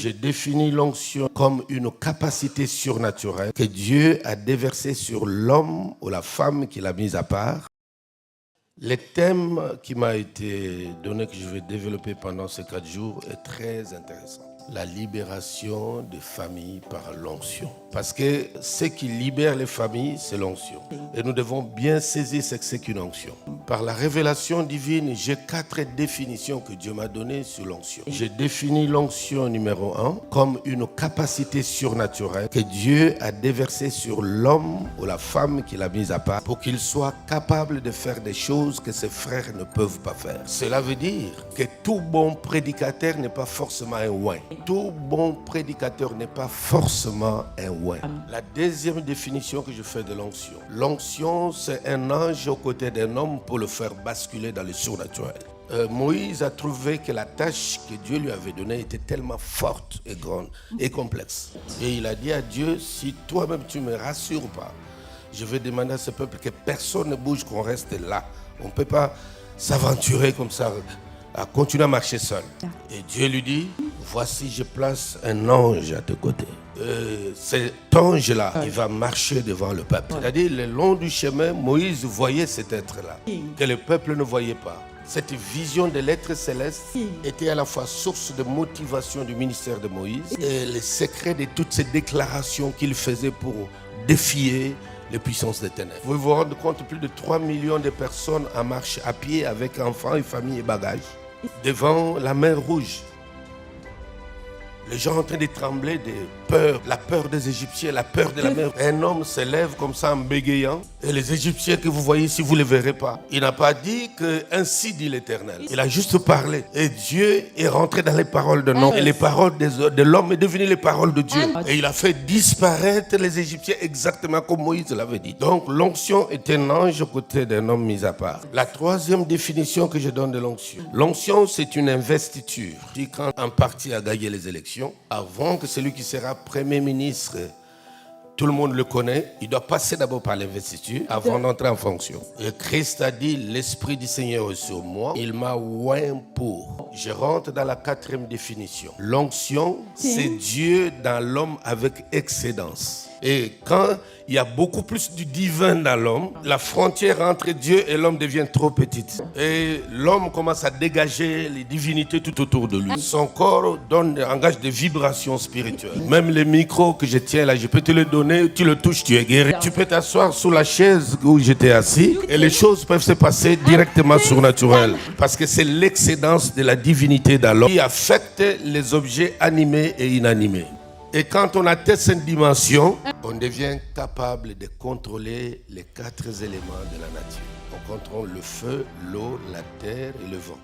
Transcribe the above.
J'ai défini l'onction comme une capacité surnaturelle que Dieu a déversée sur l'homme ou la femme qu'il a mise à part. Le thème qui m'a été donné, que je vais développer pendant ces 4 jours, est très intéressant. La libération des familles par l'onction. Parce que ce qui libère les familles, c'est l'onction. Et nous devons bien saisir ce que c'est qu'une onction. Par la révélation divine, j'ai 4 définitions que Dieu m'a données sur l'onction. J'ai défini l'onction numéro 1 comme une capacité surnaturelle que Dieu a déversée sur l'homme ou la femme qu'il a mise à part pour qu'il soit capable de faire des choses que ses frères ne peuvent pas faire. Cela veut dire que tout bon prédicateur n'est pas forcément un ouin. Tout bon prédicateur n'est pas forcément un ouin. La deuxième définition que je fais de l'onction. L'onction, c'est un ange aux côtés d'un homme pour le faire basculer dans le surnaturel. Moïse a trouvé que la tâche que Dieu lui avait donnée était tellement forte et grande et complexe. Et il a dit à Dieu, si toi-même tu ne me rassures pas, je vais demander à ce peuple que personne ne bouge, qu'on reste là. On ne peut pas s'aventurer comme ça, à continuer à marcher seul. Et Dieu lui dit, voici je place un ange à tes côtés. Cet ange-là, il va marcher devant le peuple. C'est-à-dire, le long du chemin, Moïse voyait cet être-là, que le peuple ne voyait pas. Cette vision de l'être céleste était à la fois source de motivation du ministère de Moïse et le secret de toutes ces déclarations qu'il faisait pour défier les puissances des ténèbres. Vous vous rendez compte, plus de 3 millions de personnes en marche à pied avec enfants et familles et bagages devant la mer Rouge. Les gens en train de trembler de peur, la peur des Égyptiens, la peur de la mer. Un homme se lève comme ça en bégayant. Et les Égyptiens que vous voyez ici, vous ne les verrez pas. Il n'a pas dit que ainsi dit l'Éternel. Il a juste parlé. Et Dieu est rentré dans les paroles de l'homme. Et les paroles de l'homme est devenues les paroles de Dieu. Et il a fait disparaître les Égyptiens exactement comme Moïse l'avait dit. Donc l'onction est un ange aux côtés d'un homme mis à part. La troisième définition que je donne de l'onction. L'onction, c'est une investiture qui, quand un parti a gagné les élections, avant que celui qui sera Premier ministre, tout le monde le connaît, il doit passer d'abord par l'investiture avant d'entrer en fonction. Et Christ a dit, l'Esprit du Seigneur est sur moi, il m'a oint pour. Je rentre dans la 4e définition. L'onction, c'est Dieu dans l'homme avec excédence. Et quand il y a beaucoup plus du divin dans l'homme, la frontière entre Dieu et l'homme devient trop petite. Et l'homme commence à dégager les divinités tout autour de lui. Son corps engage des vibrations spirituelles. Même les micros que je tiens là, je peux te le donner, tu le touches, tu es guéri. Tu peux t'asseoir sous la chaise où j'étais assis et les choses peuvent se passer directement surnaturelles. Parce que c'est l'excédence de la divinité dans l'homme qui affecte les objets animés et inanimés. Et quand on atteint cette dimension, on devient capable de contrôler les 4 éléments de la nature. On contrôle le feu, l'eau, la terre et le vent.